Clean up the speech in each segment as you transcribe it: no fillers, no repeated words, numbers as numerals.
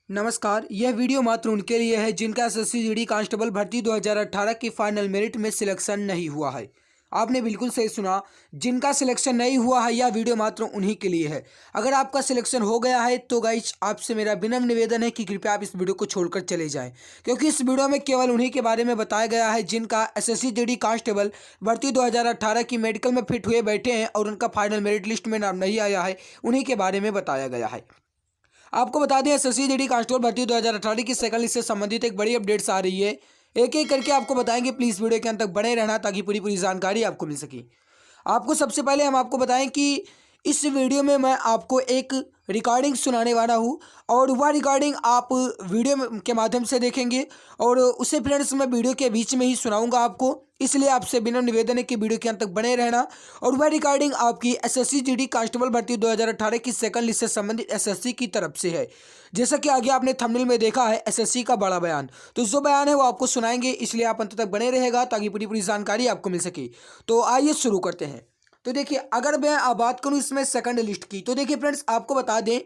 नमस्कार। यह वीडियो मात्र उनके लिए है जिनका एसएससी जीडी कांस्टेबल भर्ती 2018 की फाइनल मेरिट में सिलेक्शन नहीं हुआ है। आपने बिल्कुल सही सुना, जिनका सिलेक्शन नहीं हुआ है यह वीडियो मात्र उन्हीं के लिए है। अगर आपका सिलेक्शन हो गया है तो गाइस आपसे मेरा विनम्र निवेदन है कि कृपया आप इस वीडियो को छोड़कर चले जाएं, क्योंकि इस वीडियो में केवल उन्हीं के बारे में बताया गया है जिनका एसएससी जीडी कांस्टेबल भर्ती 2018 की मेडिकल में फिट हुए बैठे हैं और उनका फाइनल मेरिट लिस्ट में नाम नहीं आया है, उन्हीं के बारे में बताया गया है। आपको बता दें एसएससी जीडी कांस्टेबल भर्ती 2018 की सेकंड लिस्ट से संबंधित एक बड़ी अपडेट्स आ रही है। एक एक करके आपको बताएंगे, प्लीज़ वीडियो के अंत तक बने रहना ताकि पूरी पूरी जानकारी आपको मिल सके। आपको सबसे पहले हम आपको बताएं कि इस वीडियो में मैं आपको एक रिकॉर्डिंग सुनाने वाला हूं और वह रिकॉर्डिंग आप वीडियो के माध्यम से देखेंगे और उसे फ्रेंड्स मैं वीडियो के बीच में ही सुनाऊंगा आपको, इसलिए आपसे बिना निवेदन है कि वीडियो के अंत तक बने रहना। और वह रिकॉर्डिंग आपकी एसएससी जीडी कांस्टेबल भर्ती 2018 की सेकंड लिस्ट से संबंधित एसएससी की तरफ से है। जैसा कि आगे आपने थंबनेल में देखा है एसएससी का बड़ा बयान, तो जो बयान है वो आपको सुनाएंगे, इसलिए आप अंत तक बने रहेगा ताकि पूरी पूरी जानकारी आपको मिल सके। तो आइए शुरू करते हैं। तो देखिए, अगर मैं बात करूं इसमें सेकंड लिस्ट की, तो देखिए फ्रेंड्स आपको बता दें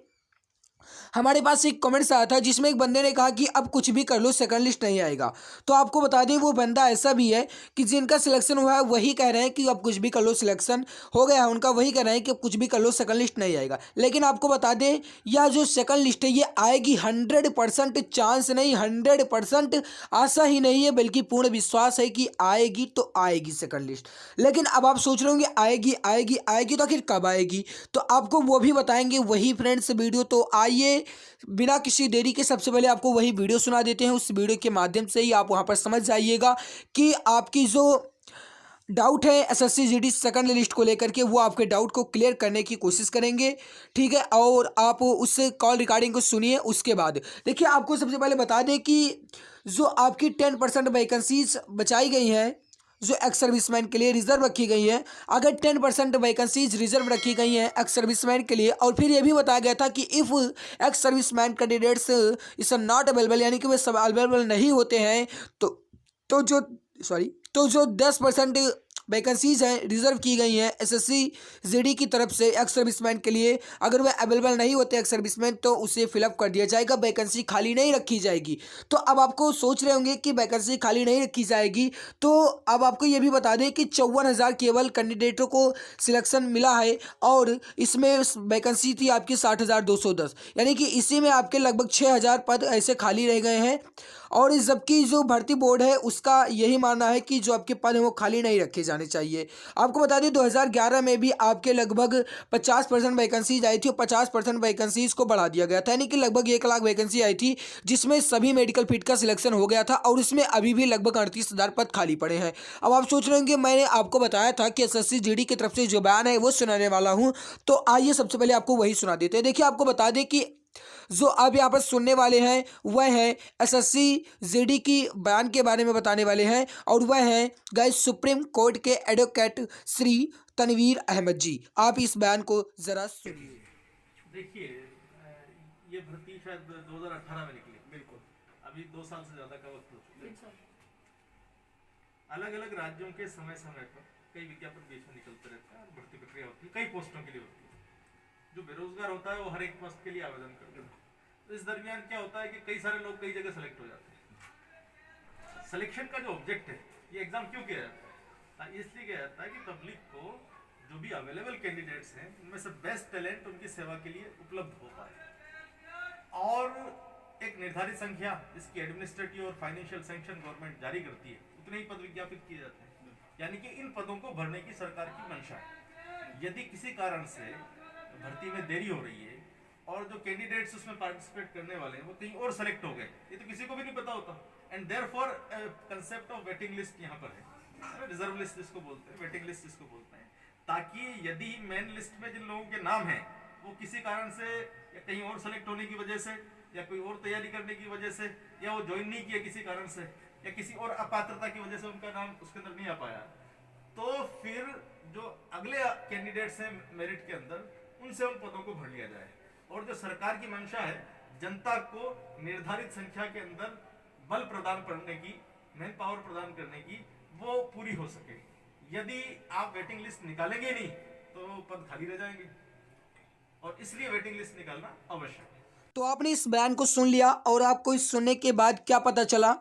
हमारे पास एक कमेंट्स आया था जिसमें एक बंदे ने कहा कि अब कुछ भी कर लो सेकंड लिस्ट नहीं आएगा। तो आपको बता दें वो बंदा ऐसा भी है कि जिनका सिलेक्शन हुआ है वही कह रहे हैं कि अब कुछ भी कर लो, सिलेक्शन हो गया है उनका, वही कह रहे हैं कि अब कुछ भी कर लो सेकंड लिस्ट नहीं आएगा। लेकिन आपको बता दें यह जो सेकंड लिस्ट है ये आएगी 100% चांस नहीं, 100% आशा ही नहीं है बल्कि पूर्ण विश्वास है कि आएगी तो आएगी सेकंड लिस्ट। लेकिन अब आप सोच रहे होंगे आएगी आएगी आएगी तो आखिर कब आएगी, तो आपको वो भी बताएंगे वही फ्रेंड्स वीडियो। तो आइए बिना किसी देरी के सबसे पहले आपको वही वीडियो सुना देते हैं। उस वीडियो के माध्यम से ही आप वहां पर समझ जाइएगा कि आपकी जो डाउट है एसएससी जीडी सेकंड लिस्ट को लेकर के, वो आपके डाउट को क्लियर करने की कोशिश करेंगे, ठीक है। और आप उस कॉल रिकॉर्डिंग को सुनिए। उसके बाद देखिए आपको सबसे पहले बता दें कि जो आपकी 10% वैकेंसीज बचाई गई हैं जो एक्स सर्विसमैन के लिए रिजर्व रखी गई है, अगर 10% वैकेंसीज रिजर्व रखी गई हैं एक्स सर्विसमैन के लिए, और फिर यह भी बताया गया था कि इफ़ एक्स सर्विसमैन कैंडिडेट्स इस नॉट अवेलेबल, यानी कि वे सब अवेलेबल नहीं होते हैं, तो जो सॉरी तो जो 10% वैकेंसीज हैं रिजर्व की गई हैं एसएससी जीडी की तरफ से एक्स सर्विसमैन के लिए, अगर वह अवेलेबल नहीं होते एक्स सर्विसमैन तो उसे फिलअप कर दिया जाएगा, वैकेंसी खाली नहीं रखी जाएगी। तो अब आपको सोच रहे होंगे कि वैकेंसी खाली नहीं रखी जाएगी, तो अब आपको ये भी बता दें कि 54,000 केवल कैंडिडेटों को सिलेक्शन मिला है और इसमें वैकेंसी थी आपकी 60,210, यानी कि इसी में आपके लगभग 6,000 पद ऐसे खाली रह गए हैं। और इस जबकि जो भर्ती बोर्ड है उसका यही मानना है कि जो आपके पद हैं वो खाली नहीं रखे जाने चाहिए। आपको बता दें 2011 में भी आपके लगभग 50% वैकेंसीज आई थी और 50% वैकेंसीज को बढ़ा दिया गया था, यानी कि लगभग 1 लाख वैकेंसी आई थी जिसमें सभी मेडिकल फील्ड का सिलेक्शन हो गया था और इसमें अभी भी लगभग 38,000 पद खाली पड़े हैं। अब आप सोच रहे होंगे मैंने आपको बताया था कि एसएससी जीडी की तरफ से जो बयान है वो सुनाने वाला हूँ, तो आइए सबसे पहले आपको वही सुना देते हैं। देखिए आपको बता दें कि जो आप यहाँ पर सुनने वाले हैं वह है एसएससी जीडी की बयान के बारे में बताने वाले हैं और वह है गाइस सुप्रीम कोर्ट के एडवोकेट श्री तनवीर अहमद जी। आप इस बयान को जरा सुनिए। देखिए, ये भर्ती शायद 2018 में निकली। बिल्कुल, अभी 2 साल से ज्यादा का वक्त हो चुका है। अलग अलग राज्यों के समय समय पर कई विज्ञापन बीच में निकलते रहते हैं और भर्ती प्रक्रिया होती है, कई पोस्टों के लिए होती है। जो बेरोजगार होता है वो हर एक पोस्ट के लिए आवेदन करता है। तो इस दरमियान क्या होता है कि कई सारे लोग कई जगह सेलेक्ट हो जाते हैं। सिलेक्शन का जो ऑब्जेक्ट है, ये एग्जाम क्यों किया जाता है? इसलिए किया जाता है कि पब्लिक को जो भी अवेलेबल कैंडिडेट्स हैं उनमें से बेस्ट टैलेंट उनकी सेवा के लिए उपलब्ध हो पाए, और एक निर्धारित संख्या जिसकी एडमिनिस्ट्रेटिव और फाइनेंशियल सैंक्शन गवर्नमेंट जारी करती है उतने ही पद विज्ञापित किए जाते हैं, यानी कि इन पदों को भरने की सरकार की मंशा है। यदि किसी कारण से भर्ती में देरी हो रही है और जो कैंडिडेट्स उसमें पार्टिसिपेट करने वाले हैं वो कहीं और सेलेक्ट हो गए, ये तो किसी को भी नहीं पता होता। And therefore concept of waiting list यहाँ पर है, रिजर्व लिस्ट जिसको बोलते हैं, वेटिंग लिस्ट जिसको बोलते हैं, ताकि यदि मेन लिस्ट में जिन लोगों के नाम हैं वो किसी कारण से या कहीं और सेलेक्ट होने की वजह से या कोई और तैयारी करने की वजह से या वो ज्वाइन नहीं किया किसी कारण से या किसी और अपात्रता की वजह से उनका नाम उसके अंदर नहीं आ पाया, तो फिर जो अगले कैंडिडेट्स हैं मेरिट के अंदर उनसे उन पदों को भर लिया जाए और जो सरकार की मंशा है जनता को निर्धारित संख्या के अंदर बल प्रदान करने की, मैन पावर प्रदान करने की, वो पूरी हो सके। यदि आप वेटिंग लिस्ट निकालेंगे नहीं तो पद खाली रह जाएंगे और इसलिए वेटिंग लिस्ट निकालना आवश्यक है। तो आपने इस बयान को सुन लिया और आपको इस सुनने के बाद क्या पता चला?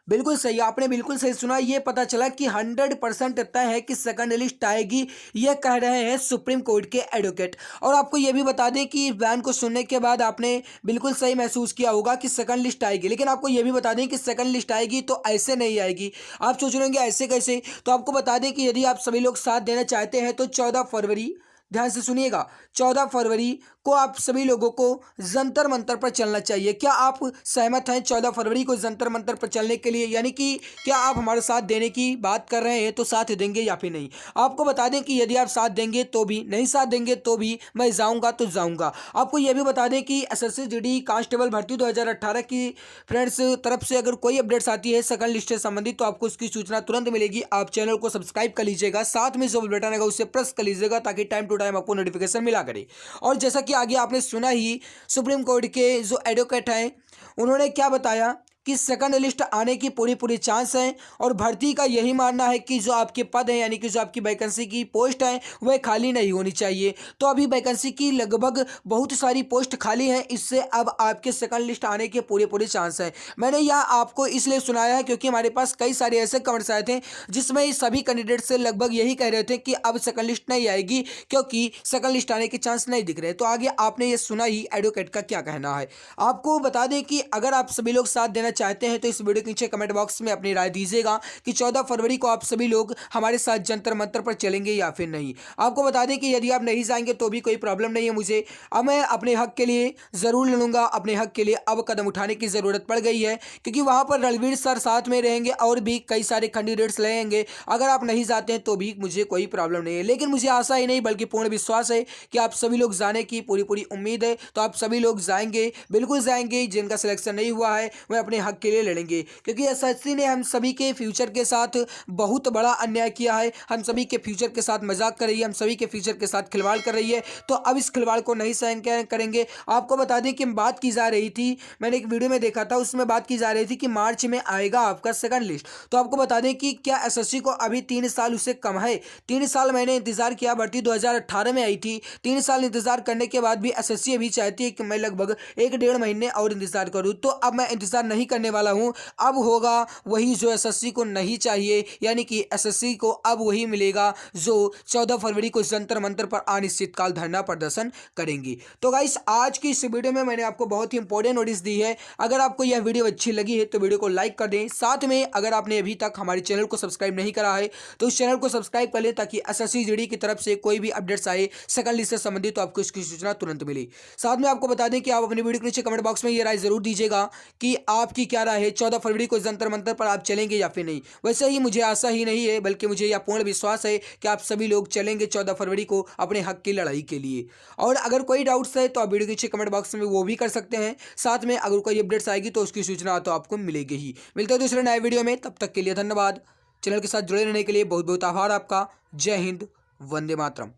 बिल्कुल सही, आपने बिल्कुल सही सुना। ये पता चला कि 100% तय है कि सेकंड लिस्ट आएगी, यह कह रहे हैं सुप्रीम कोर्ट के एडवोकेट। और आपको यह भी बता दें कि इस बयान को सुनने के बाद आपने बिल्कुल सही महसूस किया होगा कि सेकंड लिस्ट आएगी, लेकिन आपको यह भी बता दें कि सेकंड लिस्ट आएगी तो ऐसे नहीं आएगी। आप सोच रहे होंगे ऐसे कैसे, तो आपको बता दें कि यदि आप सभी लोग साथ देना चाहते हैं तो 14 फरवरी, ध्यान से सुनिएगा, 14 फरवरी को आप सभी लोगों को जंतर मंतर पर चलना चाहिए। क्या आप सहमत हैं 14 फरवरी को जंतर मंतर पर चलने के लिए? यानी कि क्या आप हमारे साथ देने की बात कर रहे हैं, तो साथ देंगे या फिर नहीं? आपको बता दें कि यदि आप साथ देंगे तो भी, नहीं साथ देंगे तो भी मैं जाऊंगा तो जाऊंगा। आपको यह भी बता दें कि एसएससी जीडी कांस्टेबल भर्ती 2018 की फ्रेंड्स तरफ से अगर कोई अपडेट्स आती है सेकंड लिस्ट से संबंधित तो आपको उसकी सूचना तुरंत मिलेगी। आप चैनल को सब्सक्राइब कर लीजिएगा, साथ में जो बेल बटन आएगा उसे प्रेस कर लीजिएगा ताकि टाइम टू टाइम आपको नोटिफिकेशन मिला करे। और जैसा कि आगे आपने सुना ही, सुप्रीम कोर्ट के जो एडवोकेट हैं उन्होंने क्या बताया कि सेकंड लिस्ट आने की पूरी चांस है और भर्ती का यही मानना है कि जो आपके पद हैं यानी कि जो आपकी वैकेंसी की पोस्ट है वह खाली नहीं होनी चाहिए। तो अभी वैकेंसी की लगभग बहुत सारी पोस्ट खाली हैं, इससे अब आपके सेकंड लिस्ट आने के पूरे चांस हैं। मैंने यह आपको इसलिए सुनाया है क्योंकि हमारे पास कई सारे ऐसे कमेंट्स आए थे जिसमें सभी कैंडिडेट से लगभग यही कह रहे थे कि अब सेकंड लिस्ट नहीं आएगी क्योंकि सेकंड लिस्ट आने के चांस नहीं दिख रहे। तो आगे आपने ये सुना ही एडवोकेट का क्या कहना है। आपको बता दें कि अगर आप सभी लोग साथ देना चाहते हैं तो इस वीडियो के नीचे कमेंट बॉक्स में अपनी राय दीजिएगा कि 14 फरवरी को आप सभी लोग हमारे साथ जंतर मंतर पर चलेंगे या फिर नहीं। आपको बता दें कि यदि आप नहीं जाएंगे तो भी कोई प्रॉब्लम नहीं है मुझे, अब मैं अपने हक के लिए ज़रूर लड़ूंगा। अपने हक के लिए अब कदम उठाने की ज़रूरत पड़ गई है क्योंकि वहाँ पर रणवीर सर साथ में रहेंगे और भी कई सारे कैंडिडेट्स रहेंगे। अगर आप नहीं जाते हैं तो भी मुझे कोई प्रॉब्लम नहीं है, लेकिन मुझे आशा ही नहीं बल्कि पूर्ण विश्वास है कि आप सभी लोग जाने की पूरी उम्मीद है। तो आप सभी लोग जाएंगे, बिल्कुल जाएंगे। जिनका सिलेक्शन नहीं हुआ है वह अपने हक के लिए लड़ेंगे क्योंकि एसएससी ने हम सभी के फ्यूचर के साथ बहुत बड़ा अन्याय किया है। हम सभी के फ्यूचर के साथ मजाक कर रही है, हम सभी के फ्यूचर के साथ खिलवाड़ कर रही है। तो अब इस खिलवाड़ को नहीं सहन करेंगे। आपको बता दें कि बात की जा रही थी, मैंने एक वीडियो में देखा था, उसमें बात की जा रही थी कि मार्च में आएगा आपका सेकंड लिस्ट। तो आपको बता दें कि क्या एसएससी को अभी 3 साल उससे कम है? 3 साल मैंने इंतजार किया, भर्ती 2018 में आई थी। 3 साल इंतजार करने के बाद भी एसएससी अभी चाहती है कि मैं लगभग 1-1.5 महीने और इंतजार करूं। तो अब मैं इंतजार नहीं करने वाला हूं। अब होगा वही जो एसएससी को नहीं चाहिए, यानी कि एसएससी को अब वही मिलेगा जो 14 फरवरी को जंतर मंतर पर अनिश्चितकाल धरना प्रदर्शन करेंगे। तो गाइस, आज की इस वीडियो में मैंने आपको बहुत ही इंपॉर्टेंट नोटिस दी है। अगर आपको यह वीडियो अच्छी लगी है तो वीडियो को लाइक कर दें। साथ में अगर आपने अभी तक हमारे चैनल को सब्सक्राइब नहीं करा है तो इस चैनल को सब्सक्राइब कर लें ताकि एसएससी जीडी की तरफ से कोई भी अपडेट्स आए सेकंड लिस्ट से संबंधित तो आपको इसकी सूचना तुरंत मिले। साथ में आपको बता दें कि आप अपनी वीडियो के नीचे कमेंट बॉक्स में ये राय जरूर दीजिएगा कि आपकी क्या राय है, 14 फरवरी को जंतर मंतर पर आप चलेंगे या फिर नहीं। वैसे ही मुझे आशा ही नहीं है बल्कि मुझे यह पूर्ण विश्वास है कि आप सभी लोग चलेंगे 14 फरवरी को अपने हक की लड़ाई के लिए। और अगर कोई डाउट्स है तो आप वीडियो के नीचे कमेंट बॉक्स में वो भी कर सकते हैं। साथ में अगर कोई अपडेट्स आएगी तो उसकी सूचना तो आपको मिलेगी ही। मिलते हैं दूसरे नए वीडियो में, तब तक के लिए धन्यवाद। चैनल के साथ जुड़े रहने के लिए बहुत बहुत आभार आपका। जय हिंद, वंदे मातरम।